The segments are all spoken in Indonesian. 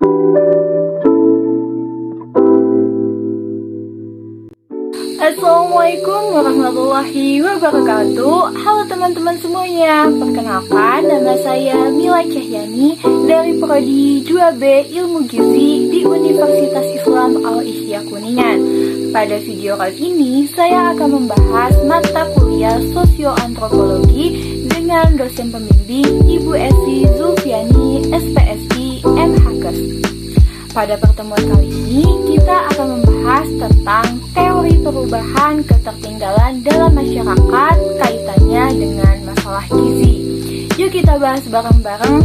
Assalamualaikum warahmatullahi wabarakatuh. Halo teman-teman semuanya, perkenalkan nama saya Mila Cahyani dari Prodi 2B Ilmu Gizi di Universitas Islam Al-Ihya Kuningan. Pada video kali ini saya akan membahas mata kuliah Sosioantropologi dengan dosen pembimbing Ibu Esi Zulfiani SPSI MHKes. Pada pertemuan kali ini, kita akan membahas tentang teori perubahan ketertinggalan dalam masyarakat kaitannya dengan masalah gizi. Yuk kita bahas bareng-bareng.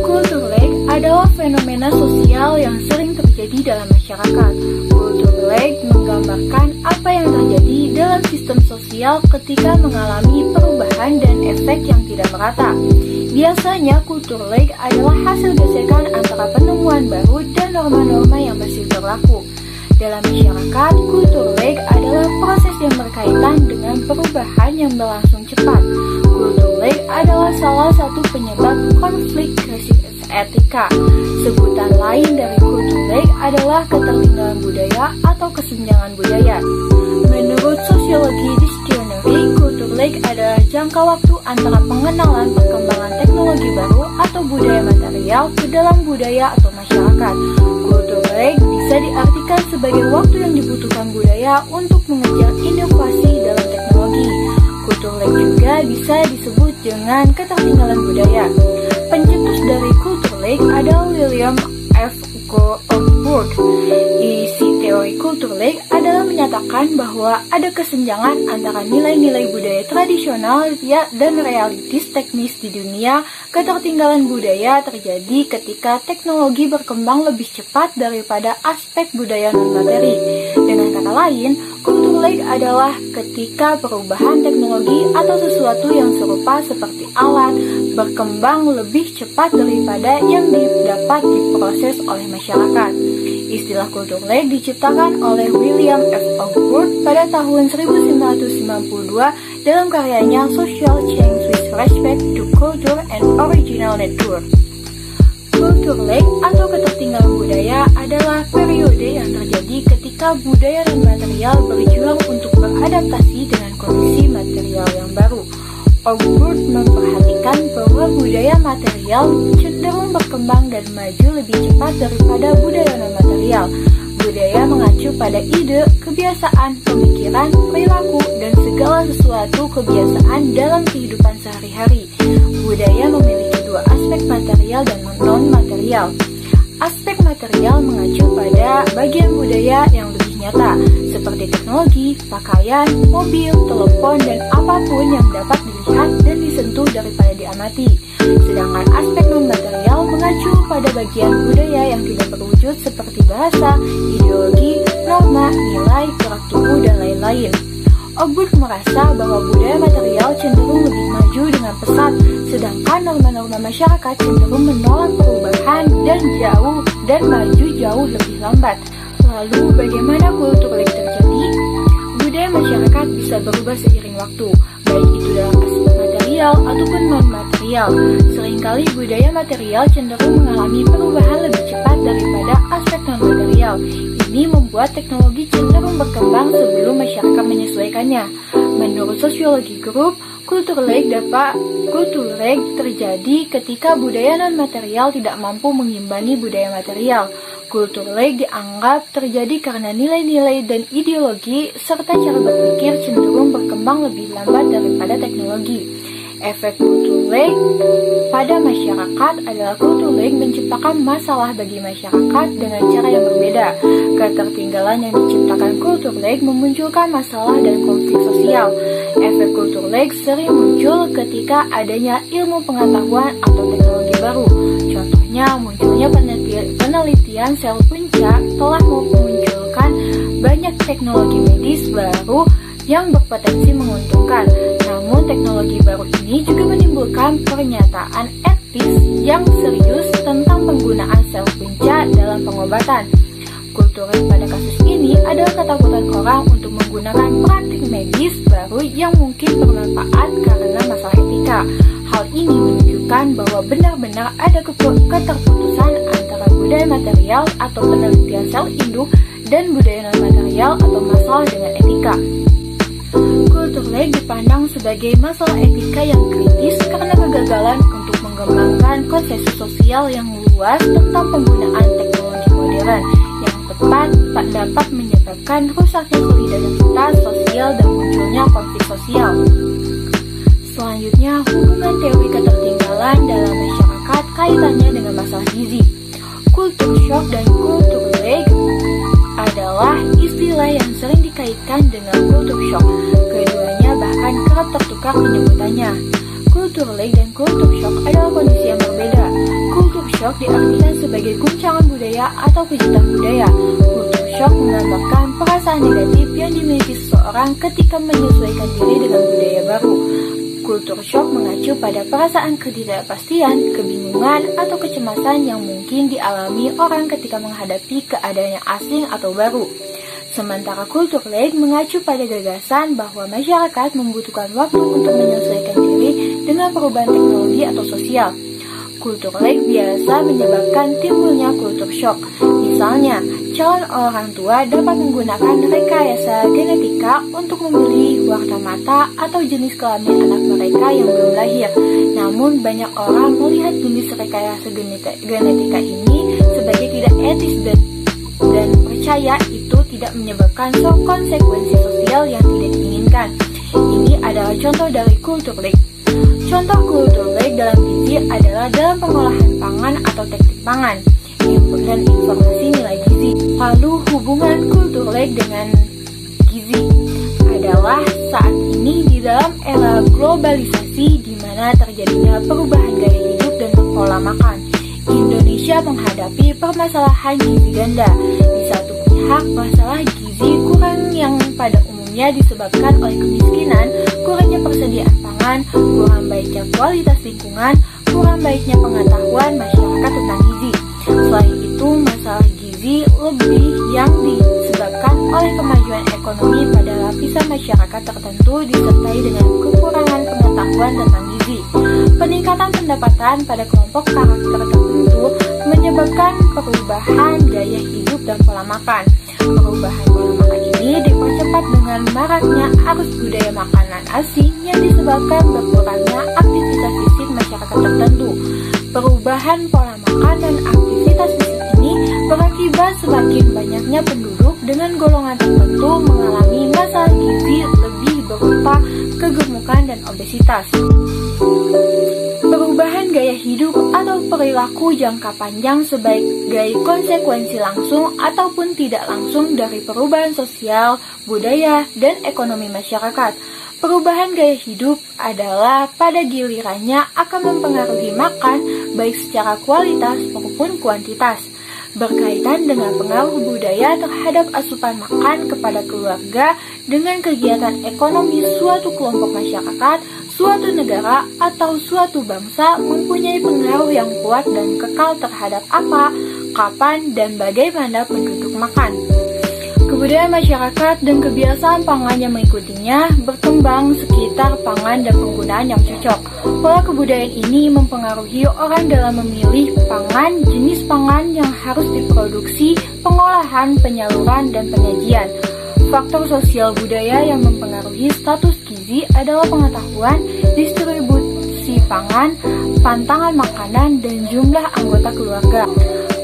Kultur lag adalah fenomena sosial yang sering terjadi dalam masyarakat. Kultur lag menggambarkan apa yang terjadi dalam sistem sosial ketika mengalami perubahan dan efek yang tidak merata. Biasanya kultur lag adalah hasil gesekan antara penemuan baru dan norma-norma yang masih berlaku. Dalam masyarakat, kultur lag adalah proses yang berkaitan dengan perubahan yang berlangsung cepat. Kultur lag adalah salah satu penyebab konflik krisis etika. Sebutan lain dari kultur lag adalah ketertinggalan budaya atau kesenjangan budaya. Menurut Sosiologi Dictionary, kultur lag adalah jangka waktu antara pengenalan perkembangan teknologi baru atau budaya material ke dalam budaya atau masyarakat. Kultur lag bisa diartikan sebagai waktu yang dibutuhkan budaya untuk mengejar inovasi dalam teknologi. Kultur lag juga bisa disebut dengan ketertinggalan budaya. Pencetus dari kultur lag adalah William F. Ogburn. Isi teori kultur lag adalah menyatakan bahwa ada kesenjangan antara nilai-nilai budaya tradisional dan realitis teknis di dunia. Ketertinggalan budaya terjadi ketika teknologi berkembang lebih cepat daripada aspek budaya non-materi. Dengan kata lain, kultur lag adalah ketika perubahan teknologi atau sesuatu yang serupa seperti alat berkembang lebih cepat daripada yang didapat diproses oleh masyarakat. Istilah kultur lag diciptakan oleh William F. Ogburn pada tahun 1992 dalam karyanya Social Change with Respect to Culture and Original Nature. Kultur lag atau ketertinggalan budaya adalah periode yang terjadi ketika budaya dan material berjuang untuk beradaptasi dengan kondisi material yang baru. Ogburn memperhatikan bahwa budaya material cenderung berkembang dan maju lebih cepat daripada budaya non-material. Budaya mengacu pada ide, kebiasaan, pemikiran, perilaku, dan segala sesuatu kebiasaan dalam kehidupan sehari-hari. Budaya memiliki dua aspek material dan non-material. Aspek material mengacu pada bagian budaya yang lebih nyata, seperti teknologi, pakaian, mobil, telepon, dan apapun yang dapat dilihat dan disentuh daripada diamati. Sedangkan aspek non-material mengacu pada bagian budaya yang tidak berwujud seperti bahasa, ideologi, norma, nilai, gerak tubuh, dan lain-lain. Ogburn merasa bahwa budaya material cenderung lebih maju dengan pesat, sedangkan norma-norma masyarakat cenderung menolak perubahan dan maju jauh lebih lambat. Lalu bagaimana kultur lag terjadi? Budaya masyarakat bisa berubah seiring waktu, baik itu dalam aspek material ataupun non-material. Seringkali budaya material cenderung mengalami perubahan lebih cepat daripada aspek non-material. Ini membuat teknologi cenderung berkembang sebelum masyarakat menyesuaikannya. Menurut Sosiologi Group, kultur lag terjadi ketika budaya non-material tidak mampu mengimbangi budaya material. Kultur lag dianggap terjadi karena nilai-nilai dan ideologi serta cara berpikir cenderung berkembang lebih lambat daripada teknologi. Efek kultur lag pada masyarakat adalah kultur lag menciptakan masalah bagi masyarakat dengan cara yang berbeda. Ketertinggalan yang diciptakan kultur lag memunculkan masalah dan konflik sosial. Efek kultur lag sering muncul ketika adanya ilmu pengetahuan atau teknologi baru. Contohnya, munculnya penelitian sel punca telah memunculkan banyak teknologi medis baru yang berpotensi menguntungkan. Namun teknologi baru ini juga menimbulkan pernyataan etis yang serius tentang penggunaan sel punca dalam pengobatan. Kultur pada kasus ini adalah ketakutan orang untuk menggunakan praktik medis baru yang mungkin bermanfaat karena masalah etika. Hal ini menunjukkan bahwa benar-benar ada keterputusan antara antara budaya material atau penelitian sel induk dan budaya non-material atau masalah dengan etika. Kultur lag dipandang sebagai masalah etika yang kritis karena kegagalan untuk mengembangkan konsensus sosial yang luas tentang penggunaan teknologi modern yang tepat dapat menyebabkan rusaknya solidaritas sosial dan munculnya konflik sosial. Selanjutnya, hubungan teori ketertinggalan dalam masyarakat kaitannya dengan masalah gizi. Kultur shock dan kultur lag adalah istilah yang sering dikaitkan dengan kultur shock. Keduanya bahkan kerap tertukar penyebutannya. Kultur lag dan kultur shock adalah kondisi yang berbeda. Kultur shock diartikan sebagai guncangan budaya atau kejutan budaya. Kultur shock menggambarkan perasaan negatif yang dimiliki seseorang ketika menyesuaikan diri dengan budaya baru. Kultur shock mengacu pada perasaan ketidakpastian, kebingungan, atau kecemasan yang mungkin dialami orang ketika menghadapi keadaan yang asing atau baru. Sementara kultur lag mengacu pada gagasan bahwa masyarakat membutuhkan waktu untuk menyesuaikan diri dengan perubahan teknologi atau sosial. Kultur lag biasa menyebabkan timbulnya kultur shock. Misalnya, calon orang tua dapat menggunakan rekayasa genetika untuk memilih warna mata atau jenis kelamin anak mereka yang belum lahir. Namun, banyak orang melihat jenis rekayasa genetika ini sebagai tidak etis dan percaya itu tidak menyebabkan konsekuensi sosial yang tidak diinginkan. Ini adalah contoh dari kultur lag. Contoh kultur lag dalam gizi adalah dalam pengolahan pangan atau teknik pangan dan informasi nilai gizi. Lalu hubungan kultur lag dengan gizi adalah saat ini di dalam era globalisasi di mana terjadinya perubahan gaya hidup dan pola makan. Indonesia menghadapi permasalahan gizi ganda. Di satu pihak, masalah gizi kurang yang pada umumnya disebabkan oleh kemiskinan, kurangnya persediaan pangan, kurang baiknya kualitas lingkungan, kurang baiknya pengetahuan masyarakat tentang gizi. Selain itu, masalah gizi lebih yang disebabkan oleh kemajuan ekonomi pada lapisan masyarakat tertentu disertai dengan kekurangan pengetahuan tentang gizi. Peningkatan pendapatan pada kelompok karakter tertentu menyebabkan perubahan gaya hidup dan pola makan. Perubahan pola makan ini dipercepat dengan maraknya arus budaya makanan asing yang disebabkan berkurangnya aktivitas fisik masyarakat tertentu. Perubahan pola makan dan aktivitas fisik ini berakibat semakin banyaknya penduduk dengan golongan tertentu mengalami masalah gizi lebih berupa kegemukan dan obesitas. Perubahan gaya hidup atau perilaku jangka panjang sebagai konsekuensi langsung ataupun tidak langsung dari perubahan sosial, budaya, dan ekonomi masyarakat. Perubahan gaya hidup adalah pada gilirannya akan mempengaruhi makan baik secara kualitas maupun kuantitas. Berkaitan dengan pengaruh budaya terhadap asupan makan kepada keluarga dengan kegiatan ekonomi suatu kelompok masyarakat, suatu negara, atau suatu bangsa mempunyai pengaruh yang kuat dan kekal terhadap apa, kapan, dan bagaimana penduduk makan. Kebudayaan masyarakat dan kebiasaan pangan yang mengikutinya berkembang sekitar pangan dan penggunaan yang cocok. Pola kebudayaan ini mempengaruhi orang dalam memilih pangan, jenis pangan yang harus diproduksi, pengolahan, penyaluran, dan penyajian. Faktor sosial budaya yang mempengaruhi status gizi adalah pengetahuan, distribusi pangan, pantangan makanan, dan jumlah anggota keluarga.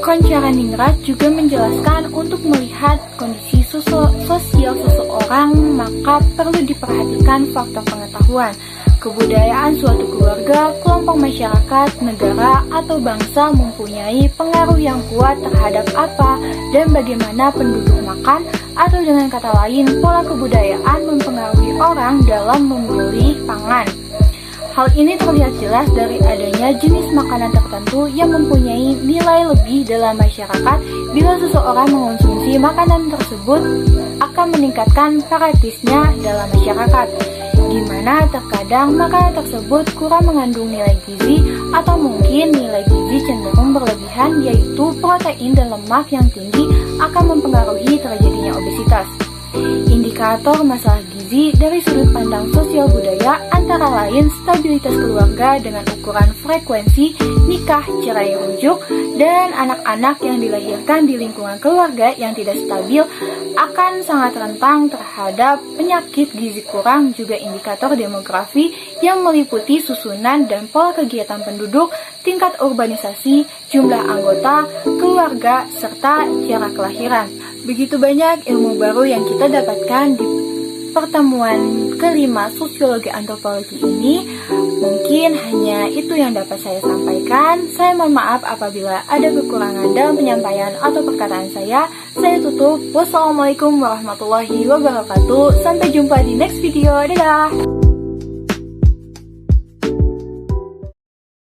Koncaraningrat juga menjelaskan untuk melihat kondisi sosial seseorang, maka perlu diperhatikan faktor pengetahuan, kebudayaan suatu keluarga, kelompok masyarakat, negara, atau bangsa mempunyai pengaruh yang kuat terhadap apa dan bagaimana penduduk makan, atau dengan kata lain, pola kebudayaan mempengaruhi orang dalam memilih pangan. Hal ini terlihat jelas dari adanya jenis makanan tertentu yang mempunyai nilai lebih dalam masyarakat. Bila seseorang mengonsumsi makanan tersebut akan meningkatkan praktisnya dalam masyarakat, di mana terkadang makanan tersebut kurang mengandung nilai gizi atau mungkin nilai gizi cenderung berlebihan, yaitu protein dan lemak yang tinggi akan mempengaruhi terjadinya obesitas. Indikator masalah gizi gizi dari sudut pandang sosial budaya, antara lain stabilitas keluarga dengan ukuran frekuensi nikah, cerai, rujuk, dan anak-anak yang dilahirkan di lingkungan keluarga yang tidak stabil akan sangat rentan terhadap penyakit gizi kurang. Juga indikator demografi yang meliputi susunan dan pola kegiatan penduduk, tingkat urbanisasi, jumlah anggota keluarga, serta jarak kelahiran. Begitu banyak ilmu baru yang kita dapatkan di pertemuan kelima sosiologi antropologi ini. Mungkin hanya itu yang dapat saya sampaikan. Saya mohon maaf apabila ada kekurangan dalam penyampaian atau perkataan saya. Saya tutup. Wassalamualaikum warahmatullahi wabarakatuh. Sampai jumpa di next video. Dadah.